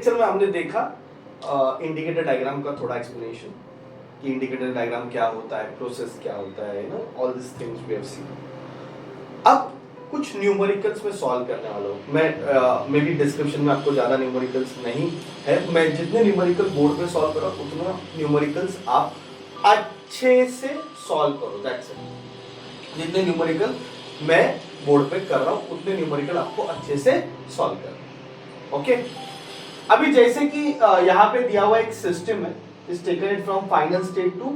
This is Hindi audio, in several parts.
लेक्चर में हमने देखा इंडिकेटर डायग्राम का थोड़ा एक्सप्लेनेशन कि इंडिकेटर डायग्राम क्या होता है, प्रोसेस क्या होता है, ना all this things we have seen. अब कुछ न्यूमेरिकल्स में सॉल्व करने वाला हूँ मैं। मे बी डिस्क्रिप्शन में आपको ज़्यादा न्यूमेरिकल्स नहीं है, मैं जितने न्यूमेरिकल बोर्ड पे सॉल्व कर रहा हूँ उतना न्यूमेरिकल्स आप अच्छे से सॉल्व करो, दैट्स इट। जितने न्यूमेरिकल मैं बोर्ड पे कर रहा हूँ उतने न्यूमेरिकल आपको अच्छे से सॉल्व करना, ओके। अभी जैसे कि यहाँ पे दिया हुआ एक सिस्टम है, is taken it from final state to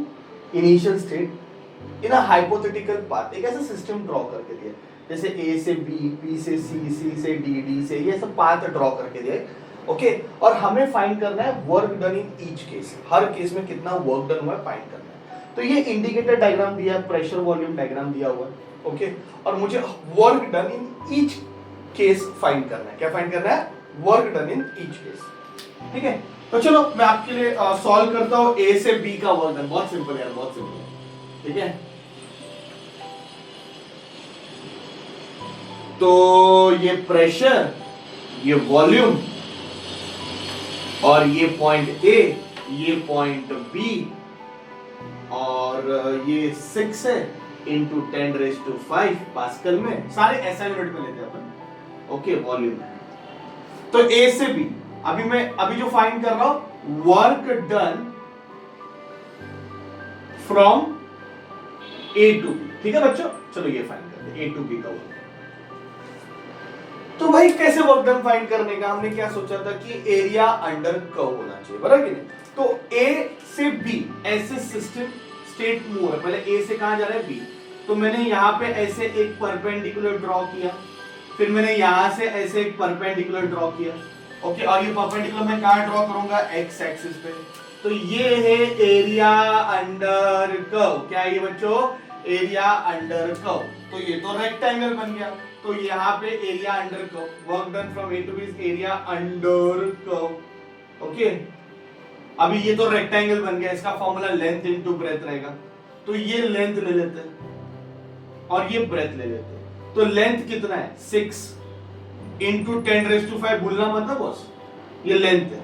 initial state in a hypothetical path. एक ऐसा सिस्टम ड्रॉ करके दिया, जैसे ए से बी, बी से सी, सी से डी, डी से, ये सब पाथ ड्रॉ करके दिया, ओके। और हमें फाइंड करना है work done in each case, her case में कितना वर्क डन हुआ है फाइंड करना है। तो ये इंडिकेटर डायग्राम दिया है, प्रेशर वॉल्यूम डायग्राम दिया हुआ है, ओके। और मुझे work done in each case find करना है। क्या फाइंड करना है? Work done in each case, ठीक है। तो चलो मैं आपके लिए सॉल्व करता हूं ए से बी का वर्क डन। बहुत सिंपल यार, बहुत सिंपल, ठीक है। तो ये प्रेशर, ये वॉल्यूम, और ये पॉइंट ए, ये पॉइंट बी, और ये 6 है इंटू 10⁵ पास्कल में, सारे ऐसा यूनिट में लेते हैं अपन, ओके। वॉल्यूम है तो ए से बी। अभी जो फाइंड कर रहा हूं work done from A to B, ठीक है बच्चों। चलो ये फाइंड करते हैं ए टू बी का वर्क। तो भाई कैसे वर्क डन फाइंड करने का, हमने क्या सोचा था कि एरिया अंडर कर्व होना चाहिए, बराबर कि नहीं। तो ए से बी ऐसे सिस्टम स्टेट मूव है, पहले ए से कहां जा रहा है? बी। तो मैंने यहां पे ऐसे एक परपेंडिकुलर ड्रॉ किया, फिर मैंने यहां से ऐसे एक परपेंडिकुलर ड्रॉ किया, ओके। और ये परपेंडिकुलर मैं कहां ड्रॉ करूंगा? एक्स एक्सिस पे। तो ये है एरिया अंडर कर्व। क्या है ये बच्चों? Area under curve. तो ये तो रेक्टेंगल बन गया। तो यहाँ पे area under curve, work done from A to B is area under curve, okay. अभी ये तो रेक्टेंगल बन गया, इसका फॉर्मूला लेंथ इनटू ब्रेथ रहेगा। तो ये लेंथ ले लेते हैं और ये ब्रेथ ले लेते हैं। तो लेंथ कितना है? 6 इंटू 10⁵, भूलना मत ना बॉस, ये लेंथ है।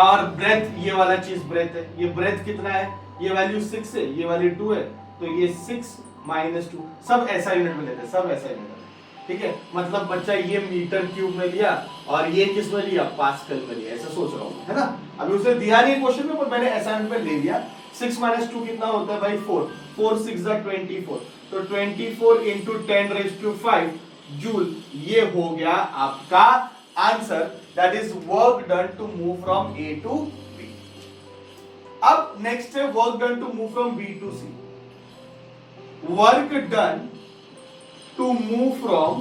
और ब्रेथ, ये वाला चीज ब्रेथ है। ये ब्रेथ कितना है? ये वैल्यू 6 है, ये वैल्यू 2 है। तो ये 6 माइनस 2, सब ऐसा यूनिट में लेते हैं, सब ऐसा यूनिट में, ठीक है। मतलब बच्चा ये मीटर क्यूब में लिया और ये किस में लिया? पास्कल में लिया, ऐसा सोच रहा हूं, है ना। अभी उसे दिया नहीं क्वेश्चन में, पर मैंने ऐसा यूनिट में ले लिया। 6 माइनस 2 कितना होता है भाई? 4, 4 6 24। तो 24 इंटू 10⁵ जूल, ये हो गया आपका answer, that is work done to move from A to B. अब नेक्स्ट है work done to move from B to C. Work done to move from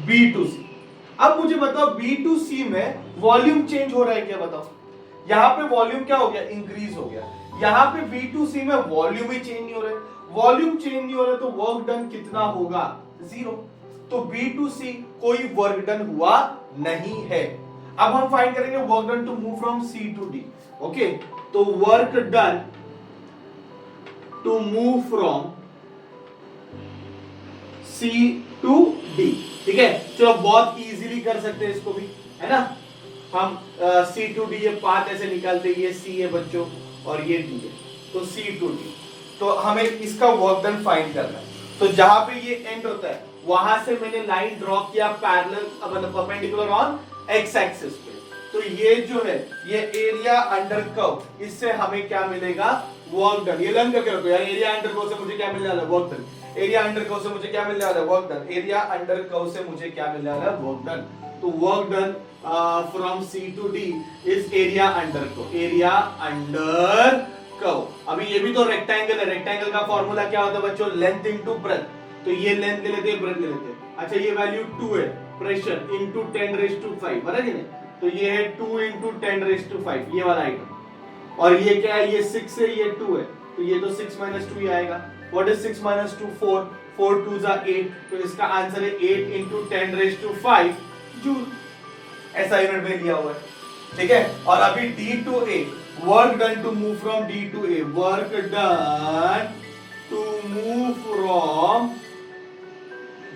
B to C. अब मुझे बताओ बी टू सी में वॉल्यूम चेंज हो रहा है क्या? बताओ। यहां पे वॉल्यूम क्या हो गया? इंक्रीज हो गया। यहां पे बी टू सी में वॉल्यूम ही चेंज नहीं हो रहा है। वॉल्यूम चेंज नहीं हो रहा है तो वर्क डन कितना होगा? 0। तो बी टू सी कोई वर्क डन हुआ नहीं है। अब हम फाइंड करेंगे work done to move from C to D, okay. तो work done to move from C to D, ठीक है। चलो बहुत इजीली कर सकते हैं इसको भी, है ना। हम C to D ये पाथ ऐसे निकालते हैं, ये C है बच्चों और ये D है, तो C to D। तो हमें इसका वर्क डन फाइंड करना है। तो जहां पे ये एंड होता है वहां से मैंने लाइन ड्रॉ किया पैरेलल, मतलब परपेंडिकुलर ऑन एक्स एक्सिस पे। तो ये जो है ये एरिया अंडर कर्व, इससे हमें क्या मिलेगा? Work done. ये लर्न करके रखो यार, एरिया अंडर कर्व से मुझे क्या मिलने वाला है? Work done. Area under curve से मुझे क्या मिलने वाला है? Work done. Area under curve से मुझे क्या मिलने वाला है? Work done. तो work done from C to D is area under curve, area under curve. अभी ये भी तो रेक्टेंगल है, रेक्टेंगल का फॉर्मूला क्या होता है बच्चों? Length into breadth. तो ये लेंथ ले लेते हैं, ब्रेथ ले लेते हैं। अच्छा ये वैल्यू 2 है, प्रेशर इनटू 10⁵, बराबर है नहीं। तो ये है 2 इंटू 10⁵, ये वाला आइटम। और ये क्या है? ये 6 है, ये 2 है। तो ये तो 6 माइनस 2 ही आएगा। What is 6 minus 2? 4. 4 2s are 8. तो इसका आंसर है 8 इंटू 10⁵ जूल। ऐसा यूनिट में लिया हुआ है, ठीक है। और अभी D to A, work done to move from D to A, work done to move from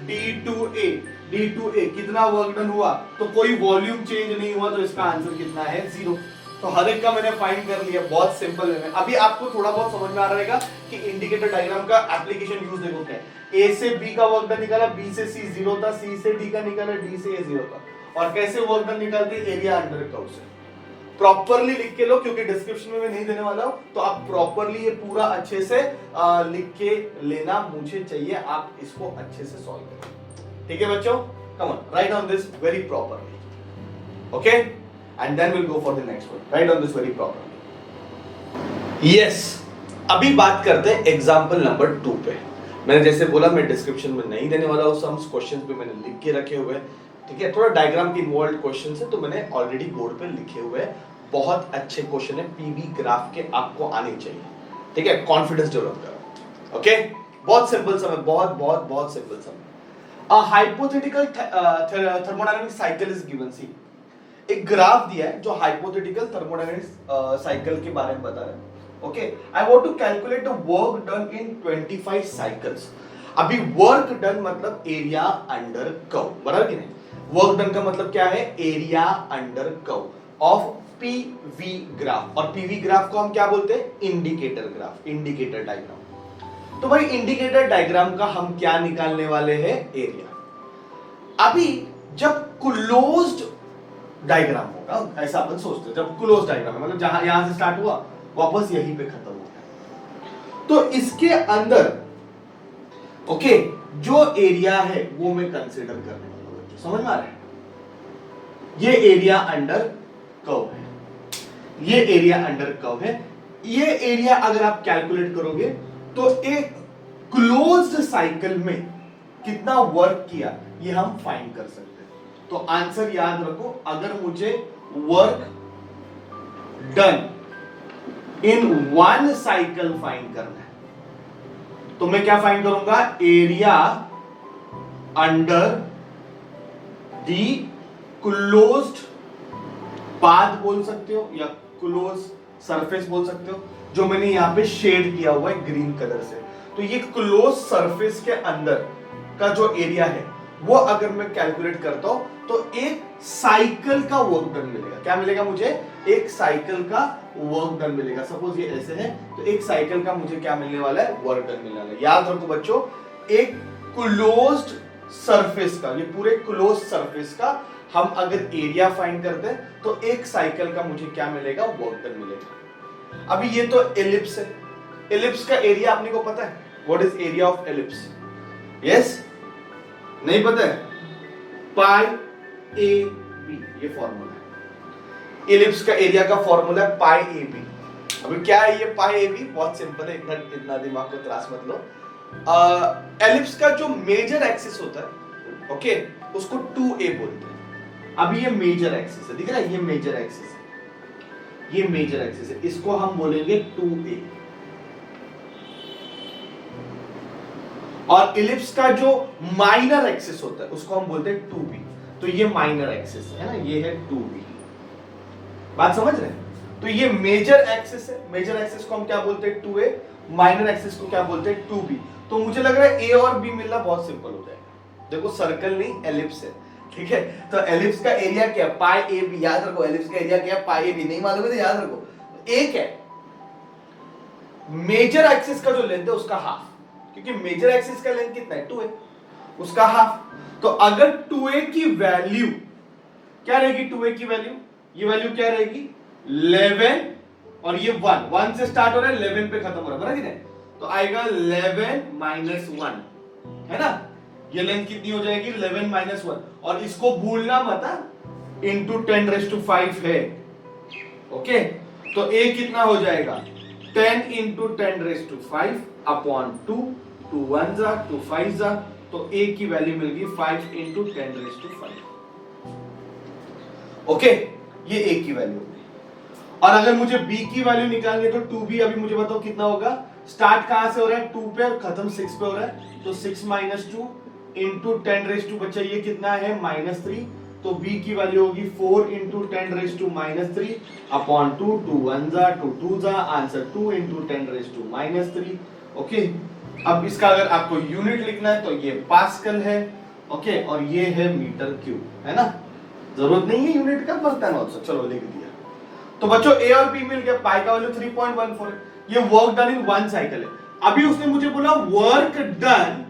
D to A, D2A कितना वर्क डन हुआ, तो कोई वॉल्यूम चेंज नहीं हुआ, तो इसका आंसर कितना है 0। तो हर एक का मैंने फाइंड कर लिया बहुत सिंपल वे में। अभी आपको थोड़ा बहुत समझ में आ रहेगा कि इंडिकेटर डायग्राम का एप्लीकेशन यूज देखो क्या है। A से B का वर्क डन निकाला, B से C 0 था, C से D का निकाला, D से A 0 था, और कैसे वर्क डन निकालते हैं एरिया अंडर कर्व से। प्रॉपरली लिख के लो, क्योंकि डिस्क्रिप्शन में मैं नहीं देने वाला हूं, तो आप प्रॉपरली ये पूरा अच्छे से लिख के लेना, मुझे चाहिए आप इसको अच्छे से सॉल्व करें। ठीक है बच्चों, come on write down this very properly, okay, and then will go for the next one. Write down this very properly. Yes, अभी बात करते हैं एग्जांपल नंबर 2 पे। मैंने जैसे बोला मैं डिस्क्रिप्शन में नहीं देने वाला हूं, सम्स क्वेश्चंस भी मैंने लिख के रखे हुए हैं, ठीक है। थोड़ा डायग्राम के इन्वॉल्व क्वेश्चन है, तो मैंने ऑलरेडी बोर्ड पे लिखे हुए हैं। बहुत अच्छे क्वेश्चन है, पीवी ग्राफ के आपको आने चाहिए, ठीक है। कॉन्फिडेंस डेवलप करो, ओके। बहुत सिंपल सम है, बहुत सिंपल सम है। A hypothetical thermodynamic cycle is given. See, एक ग्राफ दिया है जो हाइपोथेटिकल थर्मोडायनामिक साइकिल के बारे में बता रहा है, okay. I want to calculate the work done in 25 cycles. अभी वर्क डन मतलब एरिया अंडर कर्व, बराबर कि नहीं। वर्क डन का मतलब क्या है, area under curve of PV graph, और पीवी ग्राफ को हम क्या बोलते हैं, इंडिकेटर ग्राफ, इंडिकेटर डायग्राम। तो भाई इंडिकेटर डायग्राम का हम क्या निकालने वाले हैं, एरिया। अभी जब क्लोज्ड डायग्राम होगा, ऐसा अपन सोचते हैं, जब क्लोज डायग्राम है मतलब जहां यहां से स्टार्ट हुआ वापस यहीं पे खत्म हो गया, तो इसके अंदर ओके जो एरिया है वो मैं कंसीडर करने वाला हूं। समझ में आ रहा है, ये एरिया अंडर कर्व है, ये एरिया अंडर कर्व है। ये एरिया अगर आप कैलकुलेट करोगे तो एक क्लोज्ड साइकिल में कितना वर्क किया ये हम फाइंड कर सकते हैं। तो आंसर याद रखो, अगर मुझे वर्क डन इन 1 साइकिल फाइंड करना है तो मैं क्या फाइंड करूंगा, area under the closed path बोल सकते हो, या क्लोज सरफेस बोल सकते हो, जो मैंने यहां पे शेड किया हुआ है ग्रीन कलर से। तो ये क्लोज सरफेस के अंदर का जो एरिया है वो अगर मैं कैलकुलेट करता हूं तो एक साइकिल का वर्क डन मिलेगा। क्या मिलेगा मुझे, एक साइकिल का वर्क डन मिलेगा। सपोज ये ऐसे है तो एक साइकिल का मुझे क्या मिलने वाला है, वर्क डन मिलने वाला है। याद रखो बच्चों, एक क्लोज्ड सरफेस का, ये पूरे क्लोज सरफेस का हम अगर एरिया फाइंड करते हैं तो एक साइकिल का मुझे क्या मिलेगा, वर्क डन मिलेगा। अभी ये तो एलिप्स है, एलिप्स का एरिया अपने को पता है, what is area of ellipse, yes, नहीं पता है, पाई ए बी, ये फॉर्मूला है। एलिप्स का एरिया का फॉर्मूला है पाई ए बी। अभी क्या है ये पाई ए बी, बहुत सिंपल है, इतना दिमाग को त्रास मत लो। एलिप्स का जो मेजर एक्सिस होता है, ओके, उसको 2a बोलते हैं। अभी ये मेजर एक्सिस है, दिख रहा है, ये मेजर एक्सिस है, ये मेजर एक्सिस है, इसको हम बोलेंगे 2a। और इलिप्स का जो माइनर एक्सिस होता है उसको हम बोलते हैं 2b। तो ये माइनर एक्सिस है ना, ये है 2b। बात समझ रहे हैं? तो ये मेजर एक्सिस है, मेजर एक्सिस को हम क्या बोलते हैं, 2a, माइनर एक्सिस को क्या बोलते हैं, 2b। तो मुझे लग रहा है a और b मिलना बहुत सिंपल हो जाएगा। देखो सर्कल नहीं एलिप्स है, ठीक है। तो एलिप्स का एरिया क्या है, पाई ए बी। याद रखो एलिप्स का एरिया क्या है, पाई ए बी। नहीं मालूम है तो याद रखो, एक है मेजर एक्सिस का जो लेंथ है उसका हाफ, क्योंकि मेजर एक्सिस का लेंथ कितना है, 2a, उसका हाफ। तो अगर 2a की वैल्यू क्या रहेगी, 2a की वैल्यू, ये वैल्यू क्या रहेगी 11, और ये 1 से स्टार्ट हो रहा है, 11 पे खत्म हो रहा है, बराबर है। तो आएगा 11 माइनस 1, है ना। ये लेंथ कितनी हो जाएगी, 11 माइनस 1, और इसको भूलना मत, इंटू 10⁵ है, ओके। तो a कितना हो जाएगा, 10 इंटू 10⁵ अपॉन 2, 2 1 जा, 2 5 जा, तो a की वैल्यू मिल गई 5 इंटू 10⁵, ओके। ये a की वैल्यू। और अगर मुझे b की वैल्यू निकालनी है तो 2b, अभी मुझे बताओ कितना होगा, स्टार्ट कहां से हो रहा है, 2 पे और खत्म 6 पे हो रहा है, तो 6 माइनस 2 इंटू 10⁻², बच्चा ये कितना है -3, तो b की वैल्यू होगी 4 इंटू 10⁻³ अपॉन 2, 2 1 जा, 2 2 जा, आंसर 2 इंटू 10⁻³ ओके। अब इसका अगर आपको यूनिट लिखना है तो ये पास्कल है, ओके, और ये है मीटर क्यूब, है ना, जरूरत नहीं है यूनिट का, बस टेन ऑल्सो, चलो लिख दिया। तो बच्चों ए और बी मिल गया, पाई का वैल्यू 3.14 है, ये वर्क डन इन 1 साइकिल है। अभी उसने मुझे बोला वर्क डन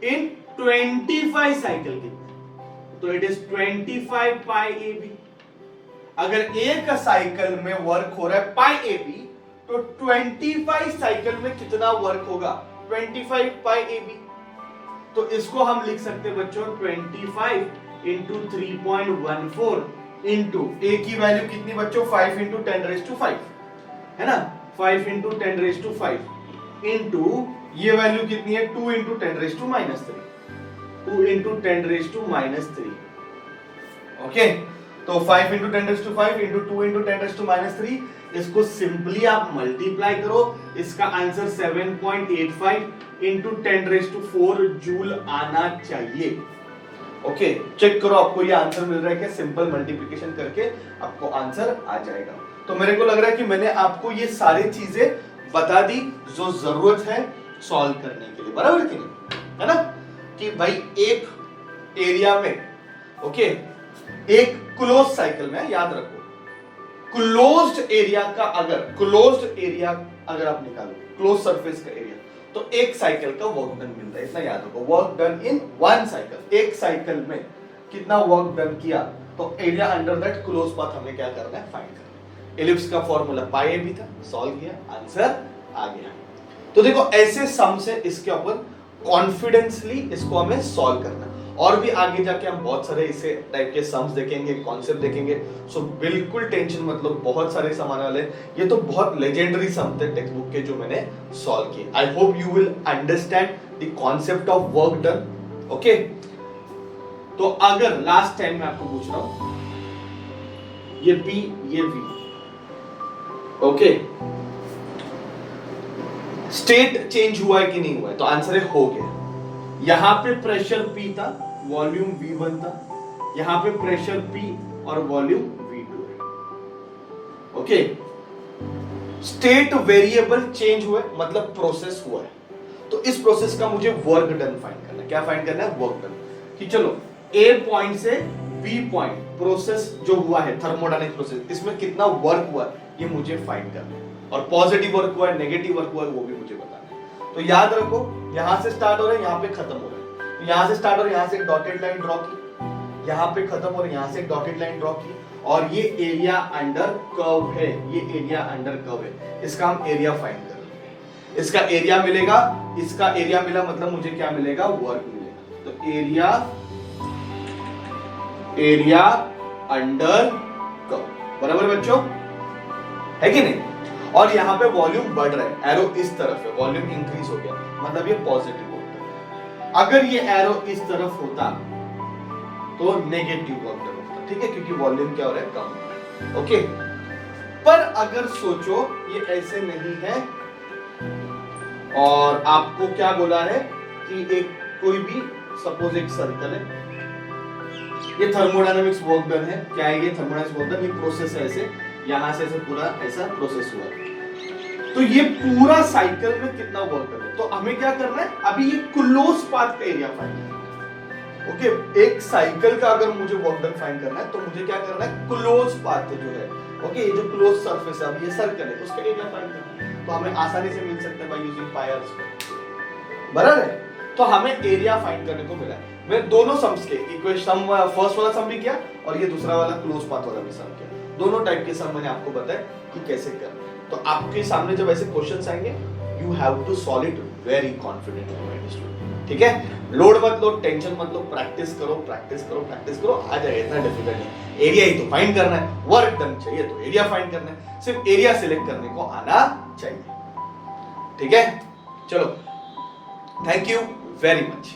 इन 25 साइकिल की, तो it is 25 pi A B. अगर एक साइकिल में वर्क हो रहा है पाई ए बी, तो 25 साइकिल में कितना वर्क होगा, 25 पाई ए बी। तो इसको हम लिख सकते हैं बच्चों 25 इंटू 3.14 इंटू ए की वैल्यू कितनी बच्चों, 5 इंटू 10⁵5 है ना, 5 इंटू 10⁵5 इंटू ये वैल्यू कितनी है, 2 इंटू 10⁻³ 2 इंटू 10⁻³ ओके। तो 5 इंटू 10⁵5 इंटू 2 इंटू 10⁻³ इसको सिंपली आप मल्टीप्लाई करो, इसका आंसर 7.85 इंटू 10⁴ जूल आना चाहिए। ओके, चेक करो आपको ये आंसर मिल रहा है क्या, सिंपल मल्टीप्लिकेशन करके आपको आंसर आ जाएगा। तो मेरे को लग रहा है कि मैंने आपको ये सारी चीजें बता दी जो जरूरत है सॉल्व करने के लिए, बराबर कि नहीं, है ना, कि भाई एक एरिया में ओके एक क्लोज साइकिल में, याद रखो क्लोज्ड एरिया का अगर आप निकालो क्लोज सरफेस का एरिया, तो एक साइकिल का वर्क डन मिलता है, इतना याद रखो, वर्क डन इन 1 साइकिल, एक साइकिल में कितना वर्क डन किया, तो area under that close path हमें क्या करना है, फाइंड करना है। एलिप्स का फॉर्मूला पाई ए बी था, सॉल्व किया, आंसर आ गया। तो देखो ऐसे सम से इसके ऊपर कॉन्फिडेंसली इसको हमें सॉल्व करना है, और भी आगे जाके हम बहुत सारे इसे टाइप के सम्स देखेंगे, कॉन्सेप्ट देखेंगे, सो बिल्कुल टेंशन मतलब, बहुत सारे सम आने वाले। ये तो बहुत लेजेंडरी सम थे टेक्स्ट बुक के जो मैंने सॉल्व किए। I hope you will understand the concept of work done. Okay, तो अगर लास्ट टाइम मैं आपको पूछ रहा हूं, ये P ये V, ओके, स्टेट चेंज हुआ है कि नहीं हुआ है, तो आंसर है हो गया। यहां पे प्रेशर P था, वॉल्यूम V1 था, यहां पे प्रेशर P और वॉल्यूम V2 है। ओके, स्टेट वेरिएबल चेंज हुआ है मतलब प्रोसेस हुआ है, तो इस प्रोसेस का मुझे वर्क डन फाइंड करना है। क्या फाइंड करना है, वर्क डन, कि चलो A पॉइंट से B पॉइंट प्रोसेस जो हुआ है थर्मोडायनामिक प्रोसेस, इसमें कितना वर्क हुआ ये मुझे फाइंड करना है, और पॉजिटिव वर्क हुआ है नेगेटिव वर्क हुआ है वो भी मुझे बताना है। तो याद रखो यहां से स्टार्ट हो रहा है, यहां पे खत्म हो रहा है, तो यहां से स्टार्ट हो रहा है, यहां से एक डॉटेड लाइन ड्रॉ की, यहां पे खत्म हो रहा है, यहां से एक डॉटेड लाइन ड्रॉ की, और ये एरिया अंडर कर्व है, ये एरिया अंडर कर्व है, इसका हम एरिया फाइंड कर रहे हैं। इसका एरिया मिलेगा, इसका एरिया मिला मतलब मुझे क्या मिलेगा, वर्क मिलेगा। तो एरिया अंडर कर्व, बराबर बच्चों, है कि नहीं। और यहाँ पे वॉल्यूम बढ़ रहा है, एरो इस तरफ है, वॉल्यूम इंक्रीज हो गया मतलब ये पॉजिटिव होता है। अगर ये एरो इस तरफ होता तो नेगेटिव वर्क होता, ठीक है, क्योंकि वॉल्यूम क्या हो रहा है, कम हो रहा है। ओके, पर अगर सोचो ये ऐसे नहीं है, और आपको क्या बोला है कि एक कोई भी सपोज एक सर्कल है, ये थर्मोडायनामिक्स वर्क डन है, क्या है ये थर्मोडायनामिक्स वर्क डन, ये प्रोसेस है, ऐसे यहां से ऐसे पूरा ऐसा प्रोसेस हुआ, तो ये पूरा साइकिल में कितना वर्क डन है। तो हमें क्या करना है, अभी ये क्लोज पाथ का एरिया फाइंड करना है। ओके, एक साइकिल का अगर मुझे वर्क डन फाइंड करना है तो मुझे क्या करना है, क्लोज पाथ जो है, ओके, ये जो क्लोज सरफेस है, अब ये सर्कल है, उसका एरिया फाइंड करना है, तो हमें आसानी से मिल सकता है by using pi r square, बराबर है। तो हमें एरिया फाइंड करने को मिला है। मैं दोनों सम्स के इक्वेशन, फर्स्ट वाला सम भी किया और ये दूसरा वाला क्लोज पाथ वाला भी सम किया, दोनों टाइप के सम मैंने आपको बताया कि कैसे करना है। तो आपके सामने जब ऐसे क्वेश्चंस आएंगे, you have to solve it very confident, ठीक है, लोड मत लो, टेंशन मत लो, प्रैक्टिस करो प्रैक्टिस करो प्रैक्टिस करो, आ जाएगा, इतना डिफिकल्ट नहीं। एरिया ही तो फाइंड करना है, वर्क डन चाहिए तो एरिया फाइंड करना है, सिर्फ एरिया सिलेक्ट करने को आना चाहिए, ठीक है। चलो, थैंक यू वेरी मच।